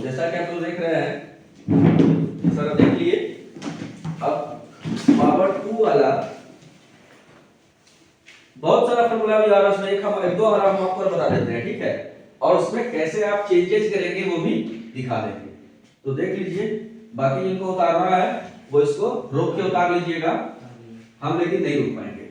जैसा कि आप लोग देख रहे हैं, सर देख लिए। अब पावर 2 वाला बहुत सारा फॉर्मूला भी आ रहा है, उसमें एक दो हम आपको बता देते हैं, ठीक है। और उसमें कैसे आप चेंजेस करेंगे वो भी दिखा देंगे। तो देख लीजिए, बाकी जिनको उतारना है वो इसको रोक के उतार लीजिएगा, हम लेकिन नहीं रुक पाएंगे।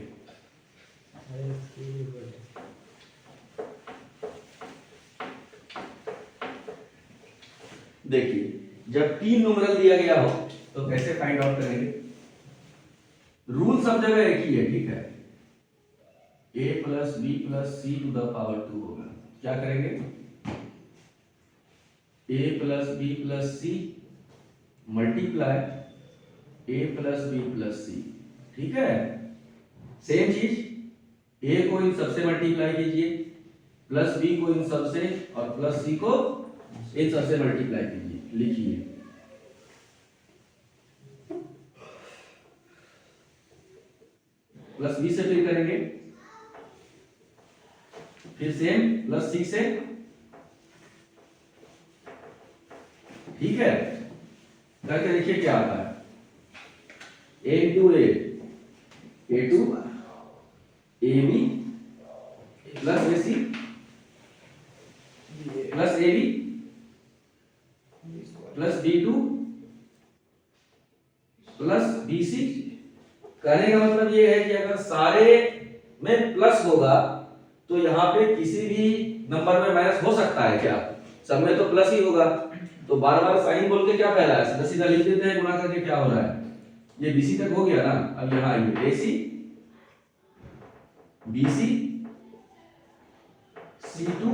देखिए, जब 3 न्यूमेरल दिया गया हो तो कैसे फाइंड आउट करेंगे। रूल सब जगह एक ही है, ठीक है। a plus B plus C to the power 2 होगा। क्या करेंगे, a plus B plus C multiply a plus B plus C, ठीक है। सेम चीज a को इन सबसे मल्टीप्लाई कीजिए, प्लस b को इन सबसे, और प्लस c को इन सबसे मल्टीप्लाई कीजिए। लिखिए प्लस b से फिर करेंगे, फिर सेम प्लस c से, ठीक है। करके देखिए क्या आता है। a into A two A B plus A C plus A B plus B two plus B C. कहने का मतलब ये है कि अगर सारे में प्लस होगा तो यहाँ पे किसी भी नंबर में माइनस हो सकता है क्या? सब में तो प्लस ही होगा। तो बार बार साइन बोल के क्या पहला है, सीधा सीधा लिख देते हैं, गुणा करके क्या हो रहा है, ये बीसी तक हो गया ना। अब यहाँ आइए, एसी बीसी C2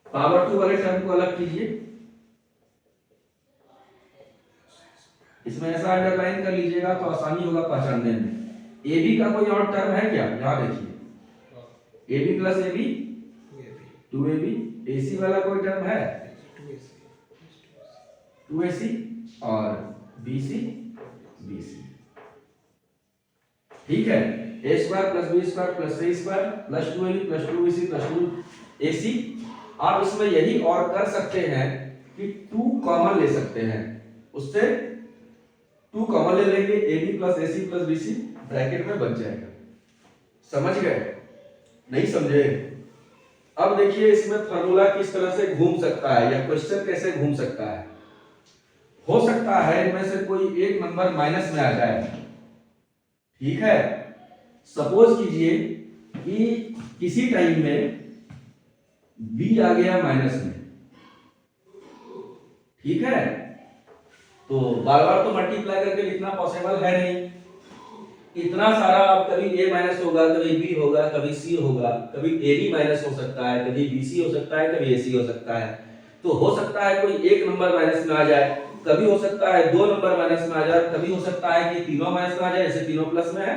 पावर 2 वाले टर्म को अलग कीजिए, इसमें ऐसा अंडरलाइन कर लीजिएगा तो आसानी होगा पहचानने में। ए बी का कोई और टर्म है क्या? यहाँ देखिए, A B plus A B 2ab, AC वाला कोई टर्म है 2AC, और BC BC, ठीक है। a square plus b square plus c square plus 2ab plus 2bc plus 2ac। आप इसमें यही और कर सकते हैं कि 2 कॉमन ले सकते हैं, उससे 2 कॉमन ले लेंगे, ab plus ac plus bc bracket में बच जाएगा। समझ गए? नहीं समझे? अब देखिए इसमें फॉर्मूला किस तरह से घूम सकता है या क्वेश्चन कैसे घूम सकता है। हो सकता है इनमें से कोई एक नंबर माइनस में आ जाए, ठीक है। सपोज कीजिए कि किसी टाइम में b आ गया माइनस में, ठीक है। तो बार बार तो मल्टीप्लाई करके लिखना पॉसिबल है नहीं, इतना सारा। अब कभी a माइनस होगा, कभी b होगा, कभी c होगा, कभी ab माइनस हो सकता है, कभी bc हो सकता है, कभी ac हो सकता है। तो हो सकता है कोई एक नंबर माइनस में आ जाए, कभी हो सकता है 2 नंबर माइनस में आ जाए, कभी हो सकता है कि तीनों माइनस में आ जाए, जैसे तीनों प्लस में है।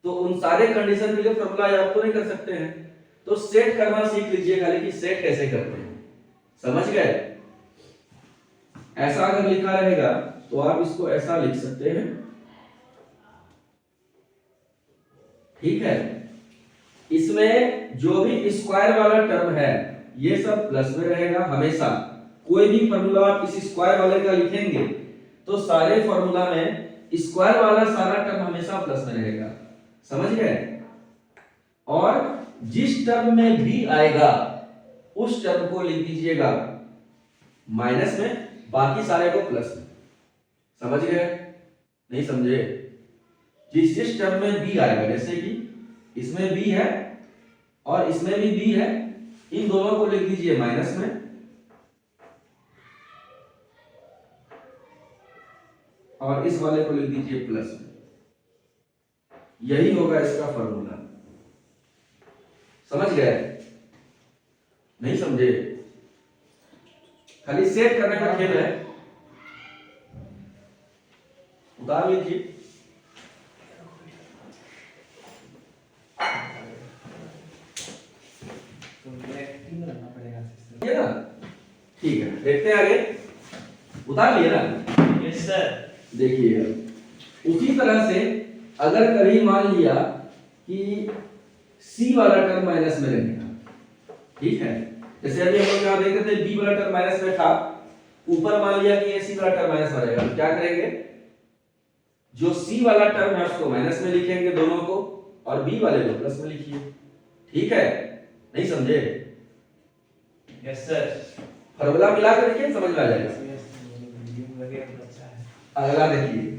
तो उन सारे कंडीशन के लिए फॉर्मूला याद तो नहीं कर सकते हैं, तो सेट करना सीख लीजिएगा। लेकिन सेट कैसे करते हैं, समझ गए? ऐसा अगर लिखा रहेगा तो आप इसको ऐसा लिख सकते हैं, ठीक है। इसमें जो भी स्क्वायर वाला टर्म है ये सब प्लस में रहेगा हमेशा। कोई भी फॉर्मूला आप किसी स्क्वायर वाले का लिखेंगे तो सारे फॉर्मूला में स्क्वायर वाला सारा टर्म हमेशा प्लस में रहेगा, समझ गए? और जिस टर्म में भी आएगा उस टर्म को लिख दीजिएगा माइनस में, बाकी सारे को प्लस में। समझ गए? नहीं समझे? जिस टर्म में बी आएगा, जैसे कि इसमें बी है और इसमें भी बी है, इन दोनों को लिख दीजिए माइनस में, और इस वाले को लिख दीजिए प्लस में। यही होगा इसका फॉर्मूला। समझ गए? नहीं समझे? खाली सेट करने का खेल है। उतार लीजिए, ये ना, ठीक है। देखते हैं आगे, उतार लिए ना? Yes sir. देखिए उसी तरह से अगर कभी मान लिया कि सी वाला टर्म माइनस में रहेगा, ठीक है, जैसे अभी हम लोग यहाँ देख रहे थे बी वाला टर्म माइनस में था, ऊपर मान लिया कि सी वाला टर्म माइनस में रहेगा, तो क्या करेंगे, जो सी वाला टर्म है उसको माइनस में लिखेंगे दोनों को, और बी वाले को प्लस में लिखिए। ठीक है, नहीं समझे? Yes sir. फॉर्मूला मिला कर देखिए, समझ में आ जाएगा। अगला देखिए,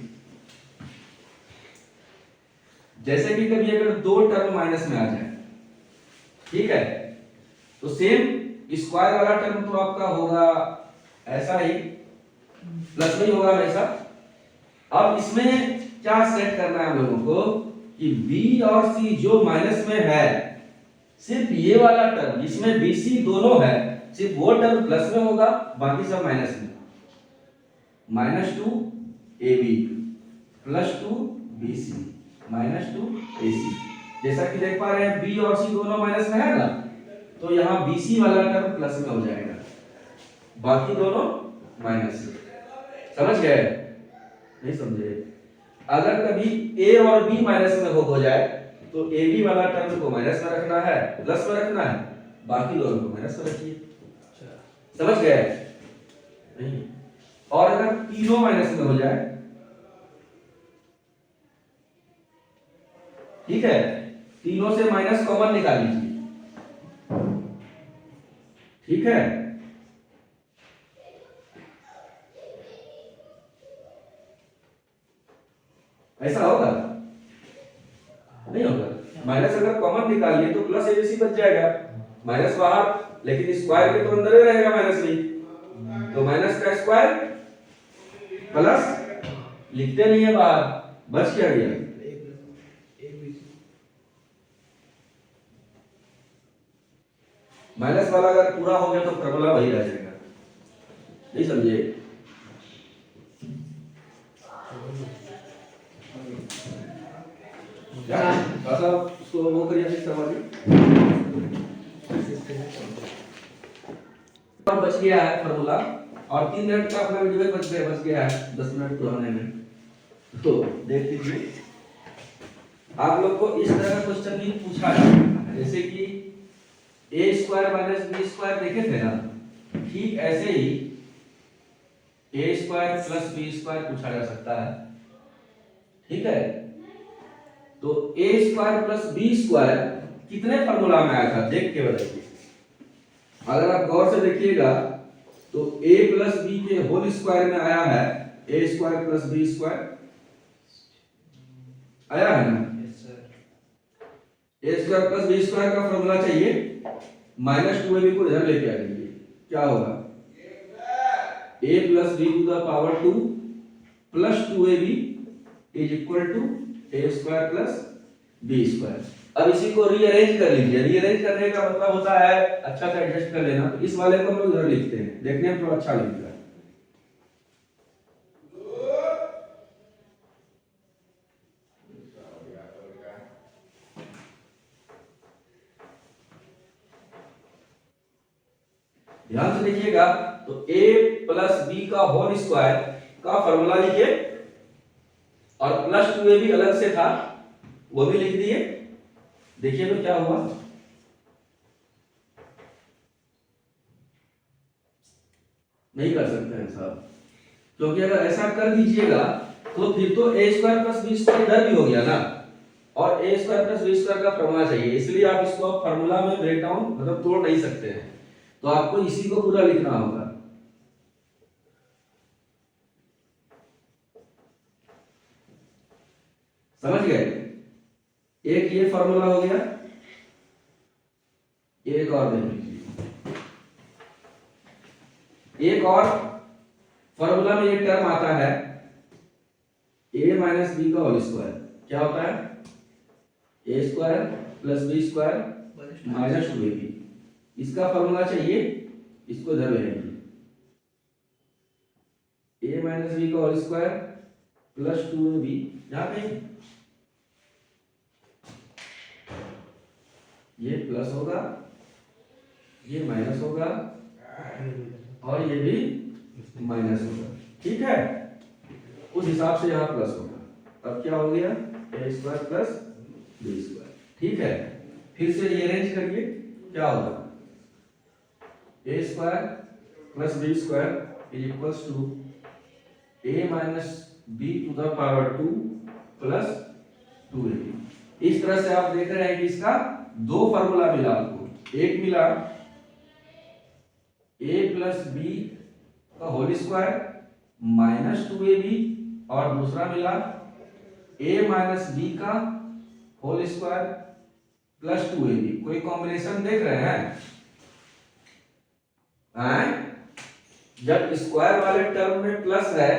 जैसे कि कभी अगर दो टर्म माइनस में आ जाए, ठीक है, तो सेम स्क्वायर वाला टर्म तो आपका होगा ऐसा ही, प्लस में ही होगा हमेशा। अब इसमें क्या सेट करना है हम लोगों को कि बी और सी जो माइनस में है, सिर्फ ये वाला टर्म जिसमें बी सी दोनों है, सिर्फ वो टर्म प्लस में होगा, बाकी सब माइनस में। -2 AB +2 BC -2 AC। जैसा कि देख पा रहे हैं बी और सी दोनों माइनस में है ना, तो यहाँ BC वाला टर्म प्लस में हो जाएगा, बाकी दोनों माइनस। समझ गए? नहीं समझे? अगर कभी A और B माइनस में हो जाए, तो AB वाला टर्म को माइनस में रखना है, प्लस में रखना है, बाकी दोनों को माइनस में रखिए। समझ गए? नहीं। और अगर तीनों माइनस में हो जाए, ठीक है, तीनों से माइनस कॉमन निकाल लीजिए। ठीक है, ऐसा होगा? नहीं होगा। माइनस अगर कॉमन निकालिए तो प्लस एबीसी बच जाएगा, माइनस बाहर, लेकिन स्क्वायर के तो अंदर ही रहेगा माइनस भी, तो माइनस का स्क्वायर प्लस लिखते नहीं है बाहर, बच क्या गया? माइनस वाला अगर पूरा हो गया तो फॉर्मूला वही रह जाएगा। नहीं समझे? क्या उसको वो करिए, समझिए। बच गया है फॉर्मूला, और 3 मिनट का अपना वीडियो बच गया है 10 मिनट तो होने में, तो देख लीजिए। आप लोग को इस तरह का क्वेश्चन भी पूछा है, जैसे कि a square minus B square देखे थे ना, ठीक ऐसे ही a square plus B square पूछा जा सकता है। ठीक है, तो a square plus B square कितने फॉर्मूला में आया था देख के बताइए। अगर आप गौर से देखिएगा तो a प्लस बी के होल स्क्वायर में आया है a square plus B square, आया है ना? Yes sir. a square plus B square का फॉर्मूला चाहिए, -2ab को इधर लेके आ जाइए, क्या होगा? a plus b to the power 2 plus 2ab is equal to a square plus b square. अब इसी को रीअरेंज कर लीजिए। रीअरेंज करने का मतलब होता है अच्छा से एडजस्ट कर लेना। तो इस वाले को हम लोग इधर लिखते हैं, देखने में थोड़ा अच्छा लगता है। ध्यान से देखिएगा, तो a प्लस बी का होल स्क्वायर का फॉर्मूला लिखिए, और प्लस 2ab अलग से था वो भी लिख दिए। देखिए तो क्या हुआ, नहीं कर सकते हैं साहब, क्योंकि अगर ऐसा कर दीजिएगा तो फिर तो a square plus B square इधर भी हो गया ना, और a square plus B square का फॉर्मूला चाहिए, इसलिए आप इसको फॉर्मूला में ब्रेक डाउन मतलब तोड़ नहीं सकते हैं, तो आपको इसी को पूरा लिखना होगा। समझ गए? एक ये फॉर्मूला हो गया, एक और देख लीजिए, एक और फॉर्मूला में एक टर्म आता है a माइनस बी का होल स्क्वायर, क्या होता है? a square plus B square minus 2ab। इसका फॉर्मूला चाहिए, इसको इधर ले लेंगे, a माइनस बी का होल स्क्वायर प्लस 2ab, यहां पे ये प्लस होगा, ये माइनस होगा, और ये भी माइनस होगा। ठीक है, उस हिसाब से यहाँ प्लस होगा। अब क्या हो गया? a square plus B square. ठीक है, फिर से रीअरेंज करिए, क्या होगा? A square plus B square is equals to A minus B to the power 2 plus 2ab। इस तरह से आप देख रहे हैं कि इसका दो फार्मूला मिला आपको। एक मिला a प्लस बी का होल स्क्वायर माइनस 2ab और दूसरा मिला a माइनस बी का होल स्क्वायर प्लस 2ab। कोई कॉम्बिनेशन देख रहे हैं? जब स्क्वायर वाले टर्म में प्लस है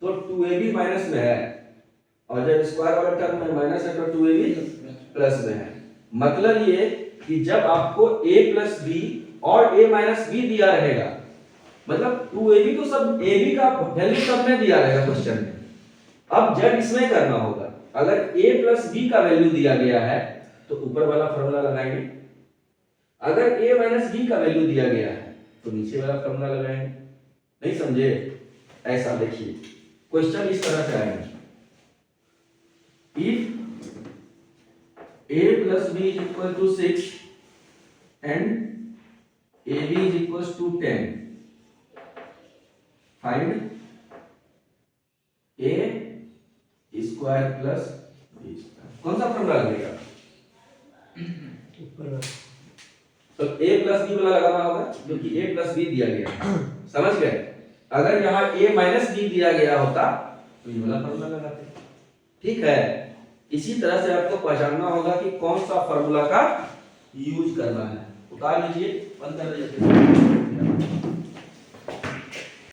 तो 2ab माइनस में है, और जब स्क्वायर वाले टर्म में माइनस है तो 2ab प्लस में है। मतलब ये कि जब आपको a प्लस बी और a माइनस बी दिया रहेगा, मतलब 2ab तो सब ab का वैल्यू सब में दिया रहेगा क्वेश्चन में। अब जब इसमें करना होगा, अगर a प्लस बी का वैल्यू दिया गया है तो ऊपर वाला फॉर्मूला लगाएंगे, अगर a माइनस बी का वैल्यू दिया गया है तो नीचे वाला फॉर्मूला लगाएंगे। नहीं समझे? ऐसा देखिए क्वेश्चन इस तरह से आएगा, if a plus b is equal to 6 and ab is equals to 10, find a square plus B square. कौन सा फॉर्मूला लगेगा? तो a प्लस बी वाला लगाना होगा, क्योंकि a प्लस बी दिया गया। समझ गए? अगर यहाँ a माइनस बी दिया गया होता तो ये वाला फॉर्मूला लगाते। ठीक है, इसी तरह से आपको पहचानना होगा कि कौन सा फॉर्मूला का यूज करना है। उतार लीजिए, बंद कर दीजिए।